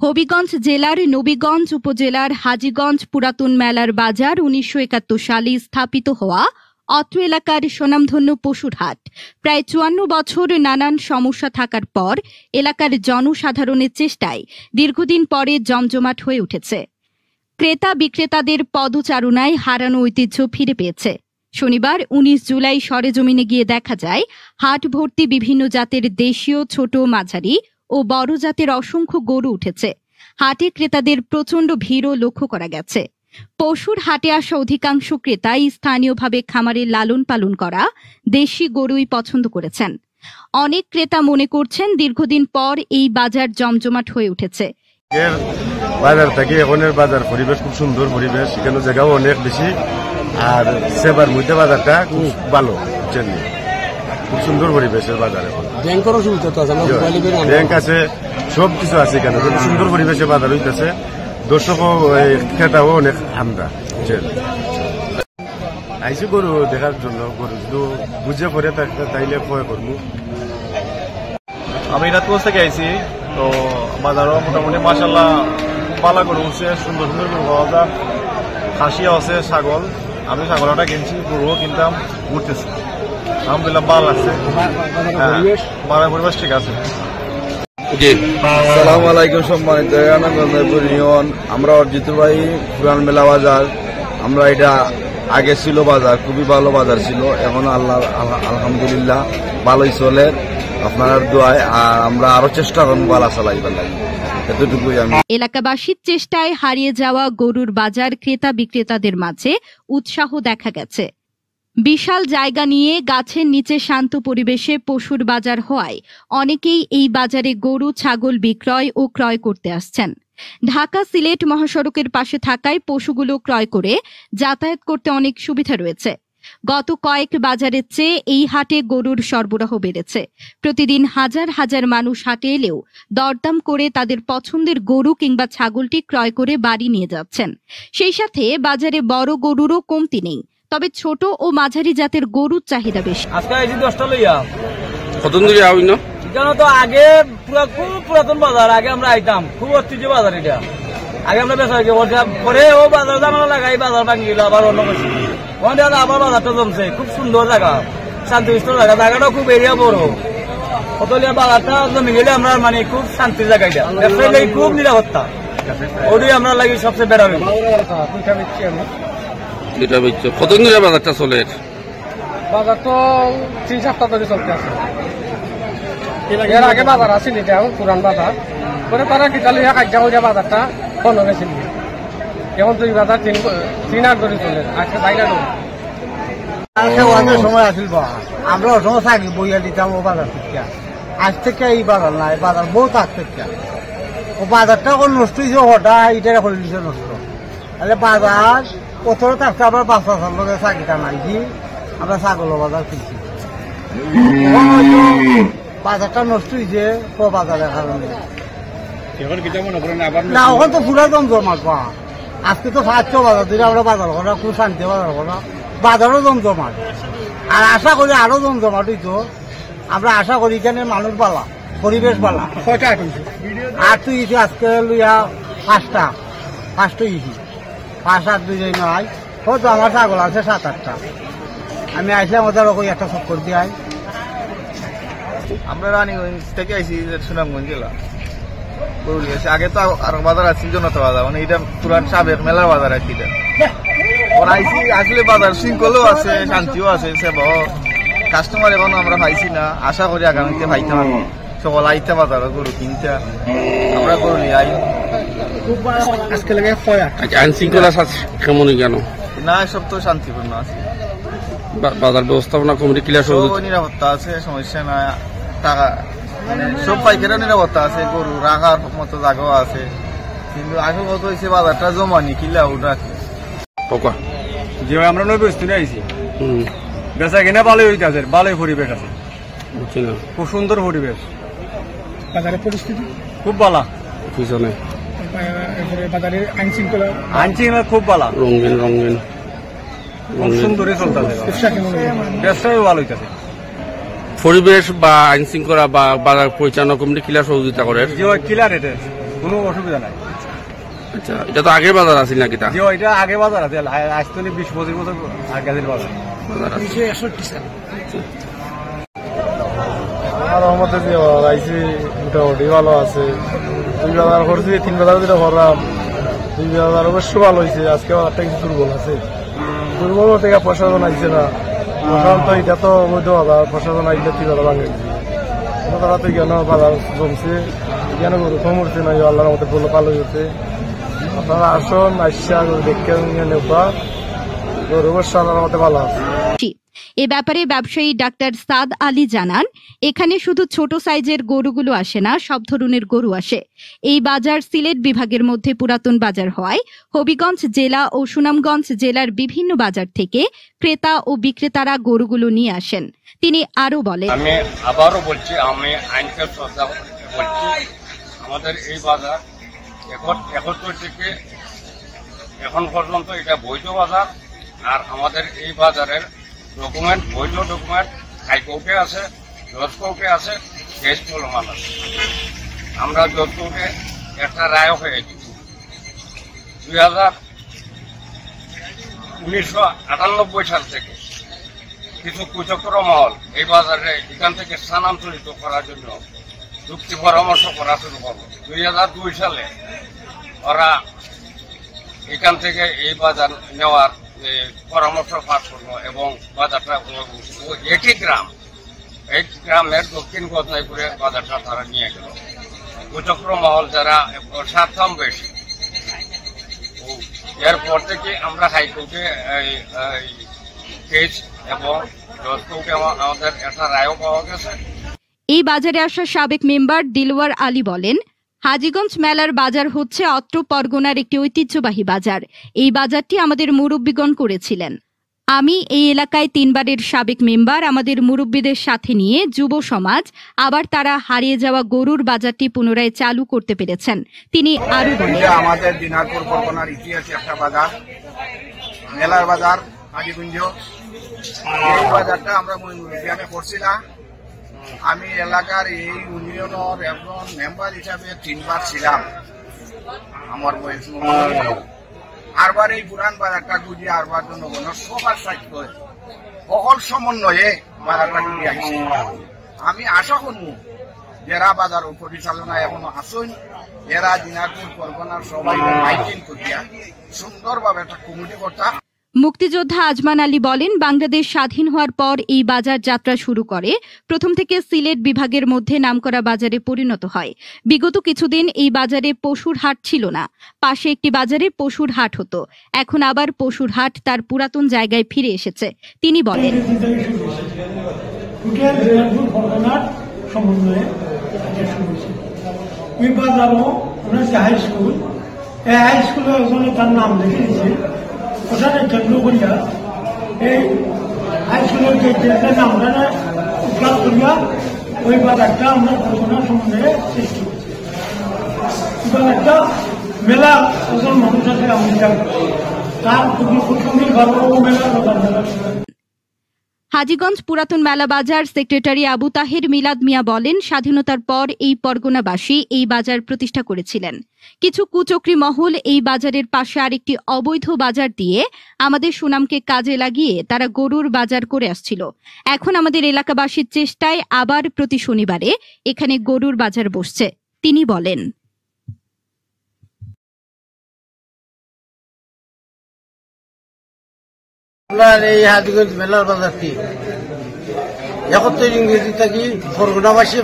হবিগঞ্জ জেলার নবীগঞ্জ উপজেলার হাজীগঞ্জ পুরাতন মেলার বাজার ১৯৭১ সালে স্থাপিত হওয়া অত্র এলাকার স্বনামধন্য পশুর হাট প্রায় ৫৪ বছর নানান সমস্যা থাকার পর এলাকার জনসাধারণের চেষ্টায় দীর্ঘদিন পরে জমজমাট হয়ে উঠেছে। ক্রেতা বিক্রেতাদের পদচারণায় হারানো ঐতিহ্য ফিরে পেয়েছে। শনিবার ১৯ জুলাই সরেজমিনে গিয়ে দেখা যায় হাট ভর্তি বিভিন্ন জাতের দেশীয়, ছোট, মাঝারি ও বড় জাতের অসংখ্য গরু উঠেছে। হাটে ক্রেতাদের প্রচণ্ড ভিড়ও লক্ষ্য করা গেছে। পশুর হাটে আসা অধিকাংশ ক্রেতাই স্থানীয়ভাবে খামারে লালন পালন করা দেশি গরুই পছন্দ করেছেন। অনেক ক্রেতা মনে করছেন দীর্ঘদিন পর এই বাজার জমজমাট হয়ে উঠেছে। বাজার থেকে এখনের বাজার পরিবেশ খুব সুন্দর পরিবেশ, এখানে জায়গাও অনেক বেশি, আর সেবার মধ্যে বাজারটা খুব ভালো, খুব সুন্দর পরিবেশের বাজার। এখন ব্যাংক আছে, সব কিছু আছে এখানে, খুব সুন্দর পরিবেশের বাজার হইতেছে। দর্শকও ক্রেতাও অনেক আমরা আইসি গরু দেখার জন্য, গরু শুধু বুঝে পড়ে তাইলে ভয় করবো। আমি রাতপুর থেকে আইসি, তো বাজারও মোটামুটি মাশাআল্লাহ পালা গরু উঠছে, সুন্দর সুন্দর গরু পাওয়া যায়, খাসিও আছে, ছাগল। আমি ছাগলটা কিনছি, গরুও কিনতাম, ঘুরতেছি, আলহামদুলিল্লাহ ভালো লাগছে। বাজার পরিবেশ ঠিক আছে। আসসালামু আলাইকুম সম্মানিত ইউনিয়ন, আমরা অর্জিত ভাই পুরান মেলা বাজার। আমরা এটা আগে ছিল বাজার, খুবই ভালো বাজার ছিল, এখন আল্লাহ আলহামদুলিল্লাহ ভালোই চলে আপনার দোয়ায়। আর আমরা আরো চেষ্টা করবো ভালো চালাইবার লাগে, এতটুকুই। আমি এলাকাবাসীর চেষ্টায় হারিয়ে যাওয়া গরুর বাজার ক্রেতা বিক্রেতাদের মাঝে উৎসাহ দেখা গেছে। বিশাল জায়গা নিয়ে গাছের নিচে শান্ত পরিবেশে পশুর বাজার হওয়ায় অনেকেই এই বাজারে গরু, ছাগল বিক্রয় ও ক্রয় করতে আসছেন। ঢাকা সিলেট মহাসড়কের পাশে থাকায় পশুগুলো ক্রয় করে যাতায়াত করতে অনেক সুবিধা রয়েছে। গত কয়েক বাজারের চেয়ে এই হাটে গরুর সরবরাহ বেড়েছে। প্রতিদিন হাজার হাজার মানুষ হাটে এলেও দরদাম করে তাদের পছন্দের গরু কিংবা ছাগলটি ক্রয় করে বাড়ি নিয়ে যাচ্ছেন। সেই সাথে বাজারে বড় গরুরও কমতি নেই, তবে ছোট ও মাঝারি জাতের গরুর চাহিদা বেশি। তো আগে খুব পুরাতন বাজার, আগে আমরা আইতাম, খুব ঐতিহ্য বাজার এটা। আগে আমরা বেচা পরে ও বাজার জামানা লাগাই, বাজার ভাঙি গেল, আবার অন্য কিছু আবার বাজারটা জমছে। খুব সুন্দর জায়গা, শান্তিষ্ট জায়গা, জায়গাটাও খুব এরিয়া বড়। অতলিয়া বাজারটা জমে গেলে আমরা মানে খুব শান্তির জায়গা, এটা ব্যবসায়ী লাগে খুব নিরাপত্তা। ওটাই আমরা লাগে সবচেয়ে বেড়াবে। কতদিন ধরে বাজারটা চলে? বাজার তো ৩ সপ্তাহ ধরে চলতে আছে। এর আগে বাজার আসেনি, এটা পুরান বাজার, পরে তারা কিতালি কাজা করে বাজারটা বন্ধ গেছিল। এখন তো এই বাজার ৩ ধরে চলে, আজকে ৪ সময় আসিল, আমরা ওই সময় থাকি বইয়া দিতাম ও বাজার থেকে। আজ থেকে এই বাজার নাই, বাজার বহুত আগ থেকে ও বাজারটা এখন নষ্ট হয়েছে, হঠাৎ এটা করে দিচ্ছে নষ্ট। তাহলে বাজার কোথাও থাকতে আবার বাচ্চা লোকের চাকরিটা নাই কি আমরা ছাগল বাজার কিনছি। বাজারটা নষ্ট হয়েছে বাজারের কারণে। না ওখান তো পুরা জমজমাট পা। আজকে তো ৫০০ বাজার দিলে আমরা বাজার করা, খুব শান্তি বাজার করা, বাজারও জমজমাট। আর আশা করি আরো জমজমাট হইতো। আমরা আশা করি এখানে মানুষ বালা, পরিবেশ বালা। আর তুই আজকে লইয়া ৫টা ইসি ৫-৮ দুই নয়, হয়তো আমার ছাগল আছে ৭-৮টা। আমি আইসলাম ওদের ওই একটা চক্কর দিয়ে। আমরা রানীগঞ্জ থেকে আইসি, সুনামগঞ্জ জেলা পুরুলিয়া। আগে তো আর বাজার আছে জনতা বাজার, মানে এটা পুরান সাবেক মেলার বাজার আছে। এটা আইসি আসলে বাজার শৃঙ্খলও আছে, শান্তিও আছে, সেবাও। কাস্টমার এখন আমরা পাইছি না, আশা করি আগামীতে পাইতাম। আমি সকল আইতে বাজার গরু কিনতে, আমরা গরু নিয়ে আই। আজকে লাগে আইন শৃঙ্খলা কেমন কেন না, সব তো শান্তিপূর্ণ আছে। বাজার ব্যবস্থাপনা কমিটি ক্লিয়ার, নিরাপত্তা আছে, সমস্যা না। টাকা মানে সব পাইকারের নিরাপত্তা আছে, গরু রাখার মতো জায়গাও আছে। কিন্তু আসল কত হয়েছে বাজারটা জমানি কিলা ওটা যে আমরা নয় বস্তু নিয়ে আইসি, বেচা কিনা ভালোই হইতেছে, ভালোই পরিবেশ আছে, খুব সুন্দর পরিবেশ। বাজারের পরিস্থিতি খুব ভালো, পিছনে বাজারের আইন শৃঙ্খলা খুব ভালো, রঙিন রঙিন খুব সুন্দরই চলতেছে, ব্যবসাও ভালো হইতেছে। পরিবেশ বা আইন শৃঙ্খলা বা বাজার পরিচালনা কমিটি ক্লিয়ার সহযোগিতা করে, ক্লিয়ার এটা কোনো অসুবিধা নাই। আচ্ছা, এটা তো আগে বাজার আছিল নাকি? তা এটা আগে বাজার আছে, আজ তো 20-25 বছর আগে বাজার। আর আমাদের যে আইসি মোটামুটি ভালো আছে। 2 বাজার করছি, 3 বাজার যেটা করলাম 2 বাজার অবশ্য ভালো হয়েছে। আজকে বাজারটা কিছু দুর্বল আছে, দুর্বল থেকে প্রশাসন আইছে না। প্রশাসন তো এটা তো বৈধ বাজার, প্রশাসন আইলে 3 বাজার ভাঙে গেছে। তারা তো কেন বাজার জমছে, কেন গরু কম উঠছে না, আল্লাহর মধ্যে বললো ভালো হয়েছে। আপনারা আসুন, আসছে দেখে নেবা, গরু অবশ্য আল্লাহর মধ্যে ভালো আছে। এ ব্যাপারে ব্যবসায়ী ডাক্তার সাদ আলী জানান, এখানে শুধু ছোট সাইজের গরুগুলো আসে না, সব ধরনের গরু আসে। এই বাজার সিলেট বিভাগের মধ্যে পুরাতন বাজার হওয়ায় হবিগঞ্জ জেলা ও সুনামগঞ্জ জেলার বিভিন্ন বাজার থেকে ক্রেতা ও বিক্রেতারা গরুগুলো নিয়ে আসেন। তিনি আরো বলেন, আমি আবারও বলছি, আমি আইনকে শ্রদ্ধা বলছি, আমাদের এই বাজার 71 থেকে এখন পর্যন্ত এটা বৈধ বাজার। আর আমাদের এই বাজারের ডকুমেন্ট, বৈধ ডকুমেন্ট হাইকোর্টে আছে, জজ কোর্টে আছে, কেস চলমান আছে। আমরা জজ কোর্টে একটা রায় হয়ে গেছি 1998 সাল থেকে। কিছু কুচক্র মহল এই বাজারে এখান থেকে স্থানান্তরিত করার জন্য যুক্তি পরামর্শ করা শুরু করলো। 2002 সালে ওরা এখান থেকে এই বাজার নেওয়ার পরামর্শ পাঠ করলো এবং বাজারটা একই গ্রাম, এই গ্রামের দক্ষিণ গজনাইপুরে বাজারটা তারা নিয়ে গেল। কুচক্র মহল যারা স্বার্থম বেশি, এরপর থেকে আমরা হাইকোর্টে কেস এবং জজ কোর্টে আমাদের একটা রায়ও পাওয়া গেছে। এই বাজারে আসা সাবেক মেম্বার দিলওয়ার আলী বলেন, হাজীগঞ্জ মেলার বাজার হচ্ছে অত্র পরগনার একটি ঐতিহ্যবাহী বাজার। এই বাজারটি আমাদের মুরব্বীগণ করেছিলেন। আমি এই এলাকায় 3 বারের সাবেক মেম্বার। আমাদের মুরব্বীদের সাথে নিয়ে যুব সমাজ আবার তারা হারিয়ে যাওয়া গরুর বাজারটি পুনরায় চালু করতে পেরেছেন। তিনি আরো বলেন, আমাদের দিনাজপুর পরগনার ইতিহাসে একটা বাজার, মেলার বাজার হাজীগঞ্জ। এই বাজারটা আমরা মুরব্বী করছি না। আমি এলাকার এই ইউনিয়নের একজন মেম্বার হিসাবে 3 বার ছিলাম। আমার বয়স আরবার এই পুরান বাজারটা গুজিয়ে আরবার জন্য সবার সাহিত্য সকল সমন্বয়ে বাজারটা গুজিয়ে আসছি। আমি আশা করব যারা বাজার পরিচালনা এখনো আসুন, এরা দিনাজপুর পরগনার সবাই মাইকিং করিয়া সুন্দরভাবে একটা কমিটি করতা। মুক্তিযোদ্ধা আজমান আলী বলেন, বাংলাদেশ স্বাধীন হওয়ার পর এই বাজার যাত্রা শুরু করে প্রথম থেকে সিলেট বিভাগের মধ্যে নামকরা বাজারে পরিণত হয়। বিগত কিছুদিন এই বাজারে পশুর হাট ছিল না, পাশে একটি বাজারে পশুর হাট হতো। এখন আবার পশুর হাট তার পুরাতন জায়গায় ফিরে এসেছে। তিনি বলেন, ওখানে কেন্দ্র করিয়া এই হাই স্কুলের যে গেটের নামটা উদ্ধার করিয়া ওই বাজারটা আমরা ঘোষণা সম্বন্ধে সৃষ্টি করছি। একটা মেলা ওজন মানুষ আছে আমরা তার খুবই ভালো মেলার কথা। হাজীগঞ্জ পুরাতন মেলা বাজার সেক্রেটারি আবু তাহের মিলাদ মিয়া বলেন, স্বাধীনতার পর এই পরগনাবাসী এই বাজার প্রতিষ্ঠা করেছিলেন। কিছু কুচক্রী মহল এই বাজারের পাশে আরেকটি অবৈধ বাজার দিয়ে আমাদের সুনামকে কাজে লাগিয়ে তারা গরুর বাজার করে আসছিল। এখন আমাদের এলাকাবাসীর চেষ্টায় আবার প্রতি শনিবারে এখানে গরুর বাজার বসছে। তিনি বলেন, এই হাজীগঞ্জ মেলার বাজারটি 71 ইংরেজি থেকে পরগনাবাসী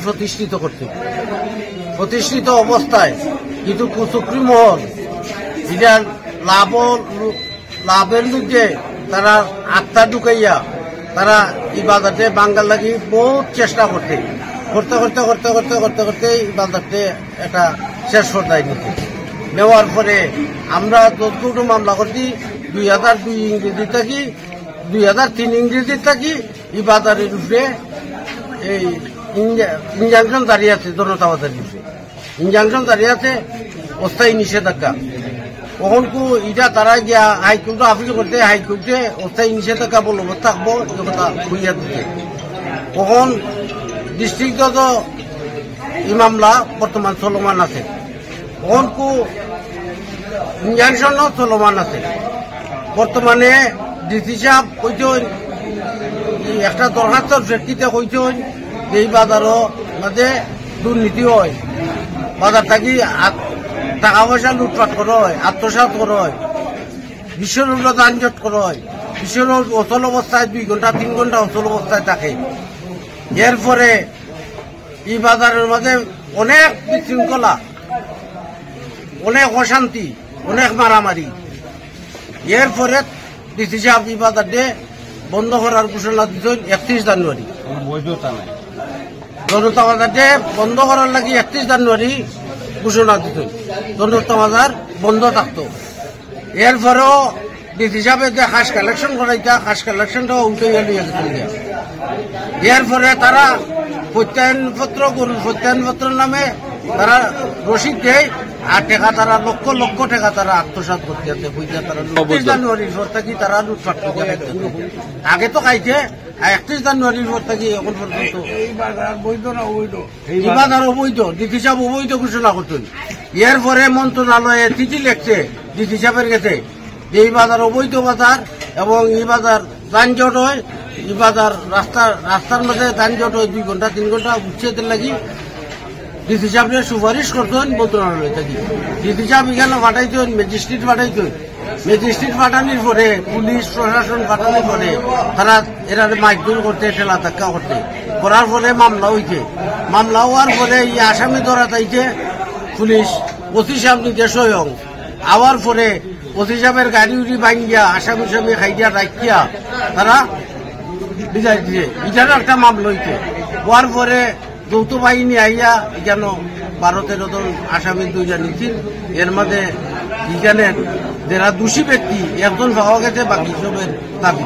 প্রতিষ্ঠিত অবস্থায় কিন্তু কুচক্রী মহল এটার লাভের মধ্যে তারা আত্মা ঢুকাইয়া তারা এই বাজারতে বাঙ্গাল লাগি বহুত চেষ্টা করতে এই বাজারতে একটা শেষ পর্যায়ে নিতে নেওয়ার পরে আমরা যতটুকু মামলা করছি 2002 ইংরেজি থাকি 2003 ইংরেজি থাকি এই বাজারের উপরে এই ইনজাংশন দাঁড়িয়ে আছে, জনতা বাজারের উপরে ইনজাংশন দাঁড়িয়ে আছে, অস্থায়ী নিষেধাজ্ঞা। কখন এটা তারা গিয়া হাইকোর্টে আপিল করতে, হাইকোর্টে অস্থায়ী নিষেধাজ্ঞা বলবৎ থাকবো এ কথা হইয়া দিতে। কখন ডিস্ট্রিক্ট এই মামলা বর্তমান চলমান আছে। অনকু ইঞ্জেকশন চলমান আছে। বর্তমানে ডিসি সাহেব কইছেন একটা দরখাস্তর প্রেক্ষিতে কইছেন যে এই বাজারও মাঝে দুর্নীতি হয়, বাজার থাকি টাকা পয়সা লুটপাট করা হয়, আত্মসাৎ করা হয়, বিশ্বের উপর যানজট করা হয়, বিশ্বের অচল অবস্থায় 2 ঘন্টা 3 ঘন্টা অচল অবস্থায় থাকে। এরপরে এই বাজারের মাঝে অনেক বিশৃঙ্খলা, অনেক অশান্তি, অনেক মারামারি। এরপরে ডিসি সাহেব এই বাজারটি বন্ধ করার ঘোষণা দিচ্ছেন 31 জানুয়ারি। জনতা বাজারটি বন্ধ করার লাগি 31 জানুয়ারি ঘোষণা দিচ্ছেন, জনতা বাজার বন্ধ থাকতো। এরপরেও ডিসি সাহেবের যে খাস কালেকশন করাইতা, খাস কালেকশনটাও উঠে গেল। এরপরে তারা প্রত্যয়নপত্র, গরুর প্রত্যয়নপত্র নামে তারা রসিদ দেয়, আর টাকা তারা লক্ষ লক্ষ টাকা তারা আত্মসাৎ করতে আছে। তারা 31 জানুয়ারির পর থেকে তারা লুটপাট করতে আগে তো খাইছে, 31 জানুয়ারির পর থেকে এখন পর্যন্ত এই বাজার বৈধ না অবৈধ? এই বাজার অবৈধ, ডিসি সাহেব অবৈধ ঘোষণা করছেন। এরপরে মন্ত্রণালয়ে চিঠি লিখছে ডিসি সাহেবের কাছে যে এই বাজার অবৈধ বাজার এবং এই বাজার যানজট হয়, এই বাজার রাস্তার মধ্যে যানজট হয় 2 ঘন্টা 3 ঘন্টা উচ্ছেদের লাগি ডিসি সাহেবের সুপারিশ করতেন মন্ত্রণালয় থেকে। ডিসি সাহেব এখানে পাঠাইতেন, ম্যাজিস্ট্রেট পাঠাইতেন। ম্যাজিস্ট্রেট পাঠানোর পরে, পুলিশ প্রশাসন পাঠানোর পরে তারা এরা মাইকদুল করতে, ঠেলা ধাক্কা করতে, করার পরে মামলা হইছে। মামলা হওয়ার পরে এই আসামি ধরা চাইছে পুলিশ, ওসি সাহেব নিজে স্বয়ং। আওয়ার পরে ওসি সাহেবের গাড়ি উড়ি ভাঙ্গিয়া আসামি সামি খাইয়া রাখিয়া তারা বিদায় দিয়ে এখানে একটা মামলা হইছে। হওয়ার পরে যৌথ বাহিনী আইয়া এখানে 12-13 জন আসামি 2 জন নিচ্ছিল। এর মধ্যে এখানে যারা দোষী ব্যক্তি 1 জন পাওয়া গেছে, বাকি সবের দাবি।